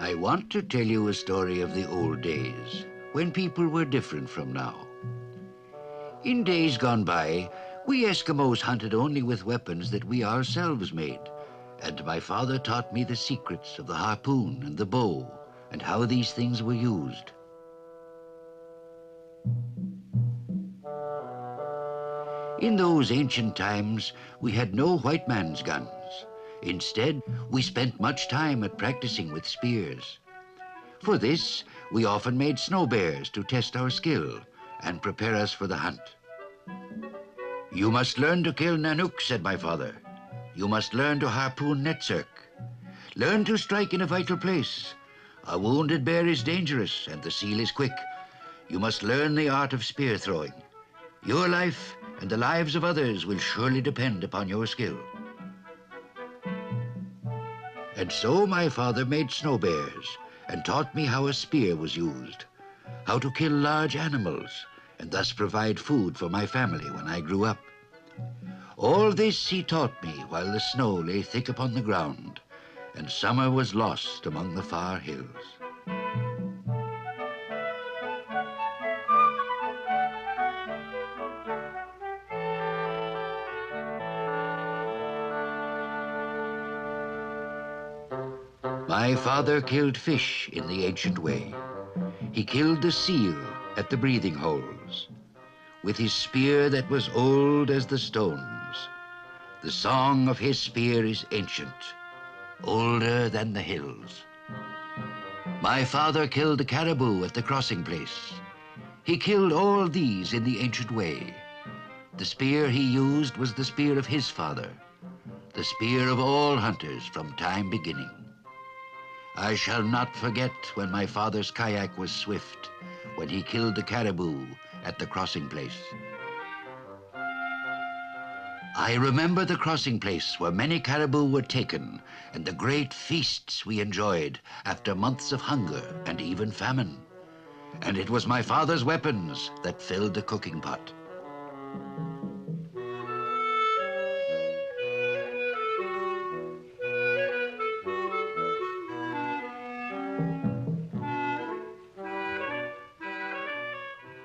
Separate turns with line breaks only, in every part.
I want to tell you a story of the old days, when people were different from now. In days gone by, we Eskimos hunted only with weapons that we ourselves made, and my father taught me the secrets of the harpoon and the bow, and how these things were used. In those ancient times, we had no white man's guns. Instead, we spent much time at practicing with spears. For this, we often made snow bears to test our skill and prepare us for the hunt. "You must learn to kill Nanook," said my father. "You must learn to harpoon Netserk. Learn to strike in a vital place. A wounded bear is dangerous and the seal is quick. You must learn the art of spear throwing. Your life and the lives of others will surely depend upon your skill." And so my father made snow bears and taught me how a spear was used, how to kill large animals, and thus provide food for my family when I grew up. All this he taught me while the snow lay thick upon the ground, and summer was lost among the far hills. My father killed fish in the ancient way. He killed the seal at the breathing holes with his spear that was old as the stones. The song of his spear is ancient, older than the hills. My father killed the caribou at the crossing place. He killed all these in the ancient way. The spear he used was the spear of his father, the spear of all hunters from time beginning. I shall not forget when my father's kayak was swift, when he killed the caribou at the crossing place. I remember the crossing place where many caribou were taken and the great feasts we enjoyed after months of hunger and even famine. And it was my father's weapons that filled the cooking pot.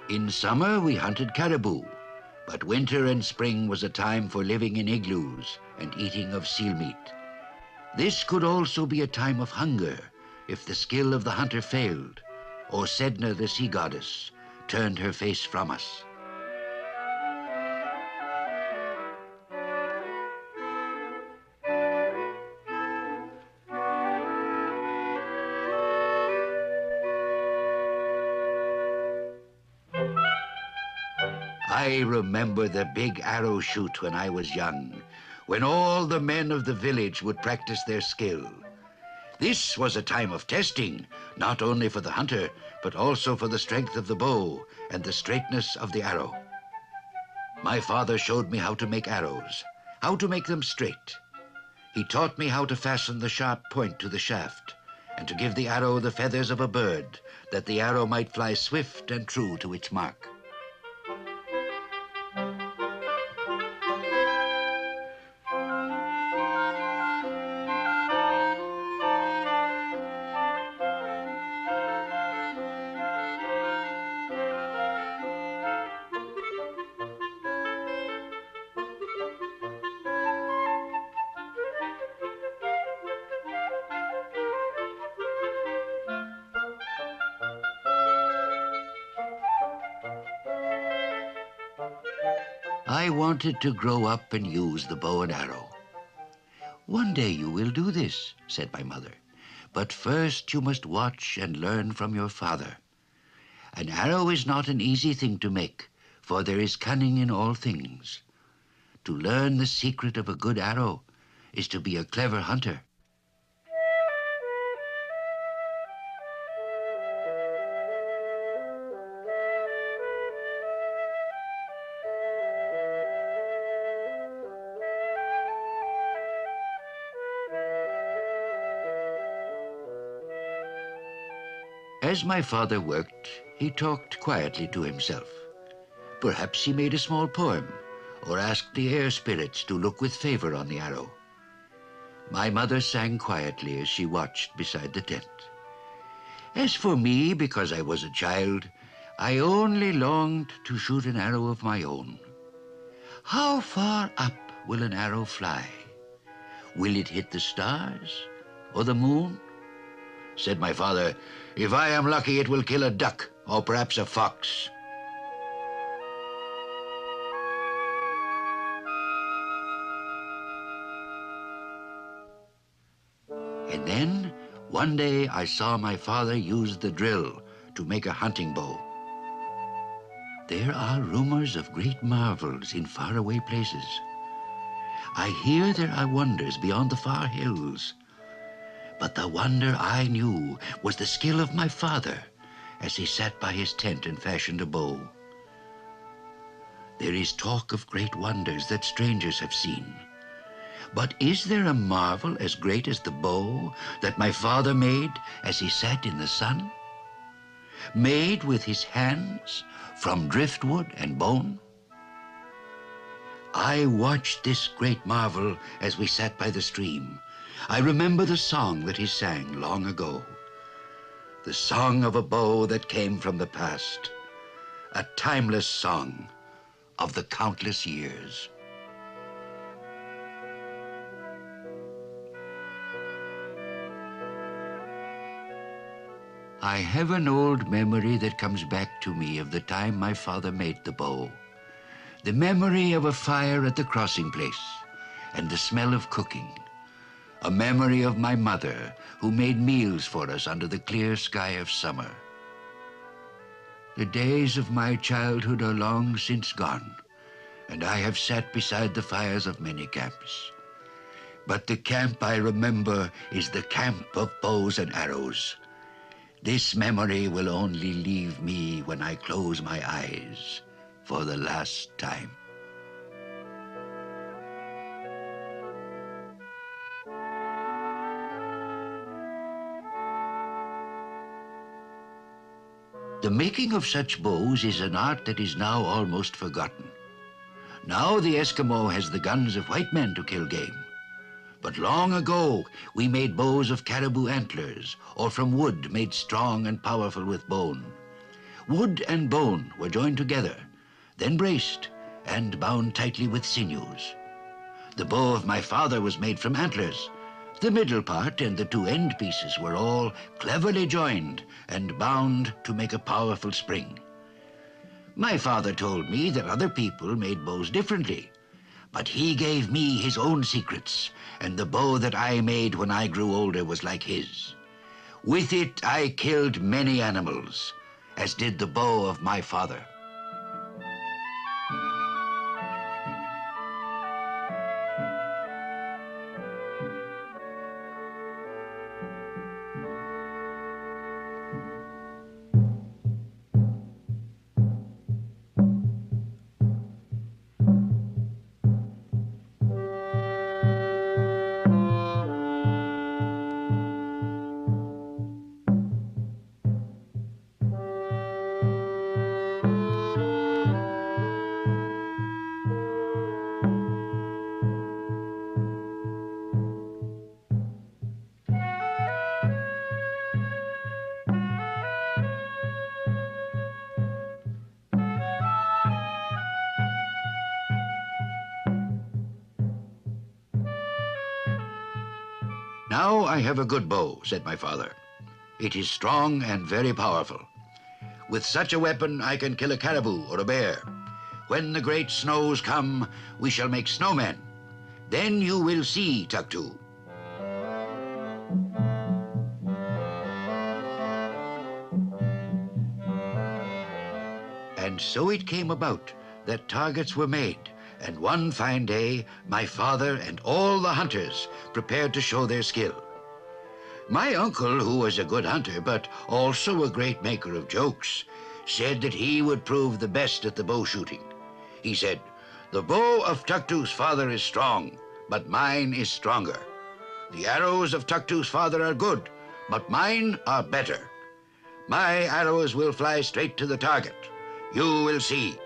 In summer, we hunted caribou, but winter and spring was a time for living in igloos and eating of seal meat. This could also be a time of hunger if the skill of the hunter failed, or Sedna, the sea goddess, turned her face from us. I remember the big arrow shoot when I was young, when all the men of the village would practice their skill. This was a time of testing, not only for the hunter, but also for the strength of the bow and the straightness of the arrow. My father showed me how to make arrows, how to make them straight. He taught me how to fasten the sharp point to the shaft, and to give the arrow the feathers of a bird, that the arrow might fly swift and true to its mark. I wanted to grow up and use the bow and arrow. "One day you will do this," said my mother, "but first you must watch and learn from your father. An arrow is not an easy thing to make, for there is cunning in all things. To learn the secret of a good arrow is to be a clever hunter." As my father worked, he talked quietly to himself. Perhaps he made a small poem, or asked the air spirits to look with favor on the arrow. My mother sang quietly as she watched beside the tent. As for me, because I was a child, I only longed to shoot an arrow of my own. How far up will an arrow fly? Will it hit the stars or the moon? Said my father, if I am lucky, it will kill a duck or perhaps a fox. And then, one day, I saw my father use the drill to make a hunting bow. There are rumors of great marvels in faraway places. I hear there are wonders beyond the far hills. But the wonder I knew was the skill of my father as he sat by his tent and fashioned a bow. There is talk of great wonders that strangers have seen. But is there a marvel as great as the bow that my father made as he sat in the sun? Made with his hands from driftwood and bone? I watched this great marvel as we sat by the stream. I remember the song that he sang long ago. The song of a bow that came from the past. A timeless song of the countless years. I have an old memory that comes back to me of the time my father made the bow. The memory of a fire at the crossing place and the smell of cooking. A memory of my mother who made meals for us under the clear sky of summer. The days of my childhood are long since gone, and I have sat beside the fires of many camps. But the camp I remember is the camp of bows and arrows. This memory will only leave me when I close my eyes for the last time. The making of such bows is an art that is now almost forgotten. Now the Eskimo has the guns of white men to kill game. But long ago, we made bows of caribou antlers, or from wood made strong and powerful with bone. Wood and bone were joined together, then braced and bound tightly with sinews. The bow of my father was made from antlers. The middle part and the two end pieces were all cleverly joined and bound to make a powerful spring. My father told me that other people made bows differently, but he gave me his own secrets, and the bow that I made when I grew older was like his. With it I killed many animals, as did the bow of my father. Now I have a good bow, said my father. It is strong and very powerful. With such a weapon, I can kill a caribou or a bear. When the great snows come, we shall make snowmen. Then you will see, Tuktu. And so it came about that targets were made, and one fine day, my father and all the hunters prepared to show their skill. My uncle, who was a good hunter, but also a great maker of jokes, said that he would prove the best at the bow shooting. He said, "The bow of Tuktu's father is strong, but mine is stronger. The arrows of Tuktu's father are good, but mine are better. My arrows will fly straight to the target. You will see."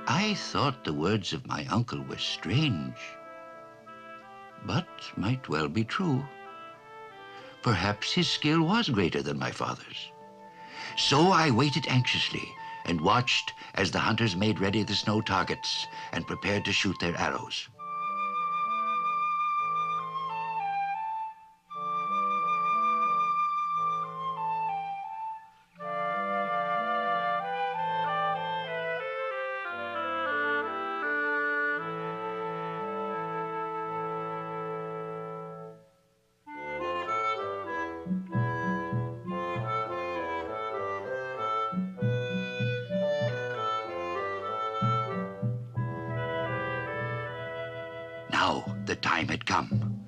I thought the words of my uncle were strange, but might well be true. Perhaps his skill was greater than my father's. So I waited anxiously and watched as the hunters made ready the snow targets and prepared to shoot their arrows. Now the time had come.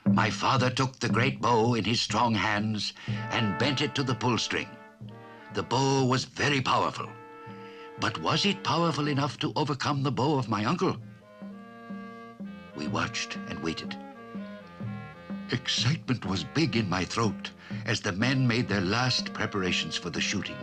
My father took the great bow in his strong hands and bent it to the pull string. The bow was very powerful, but was it powerful enough to overcome the bow of my uncle? We watched and waited. Excitement was big in my throat as the men made their last preparations for the shooting.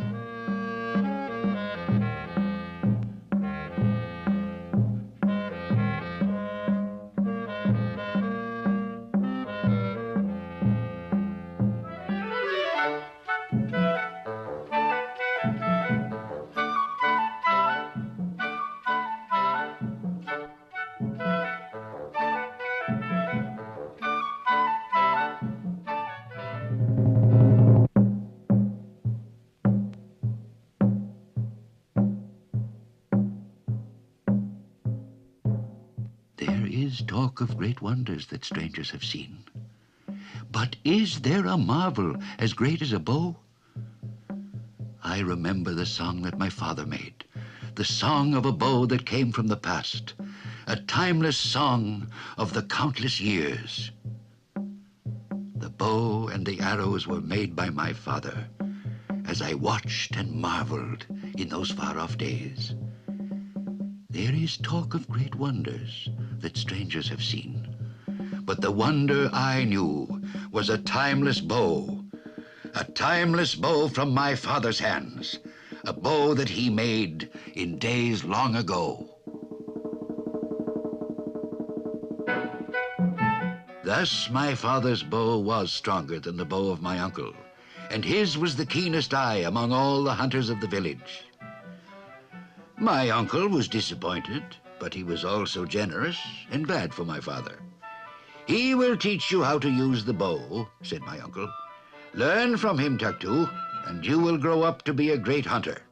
There is talk of great wonders that strangers have seen. But is there a marvel as great as a bow? I remember the song that my father made, the song of a bow that came from the past, a timeless song of the countless years. The bow and the arrows were made by my father as I watched and marveled in those far-off days. There is talk of great wonders that strangers have seen, but the wonder I knew was a timeless bow from my father's hands, a bow that he made in days long ago. Thus my father's bow was stronger than the bow of my uncle, and his was the keenest eye among all the hunters of the village. My uncle was disappointed, but he was also generous and glad for my father. "He will teach you how to use the bow," said my uncle. "Learn from him, Tuktu, and you will grow up to be a great hunter."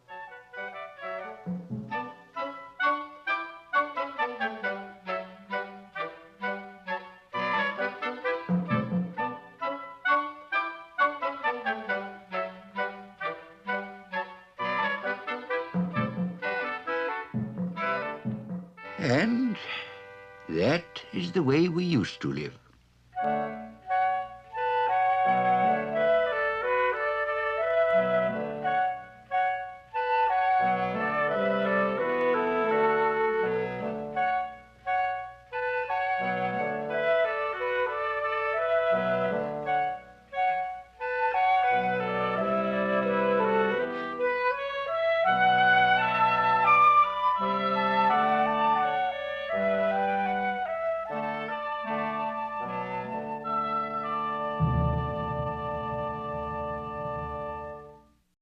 And that is the way we used to live.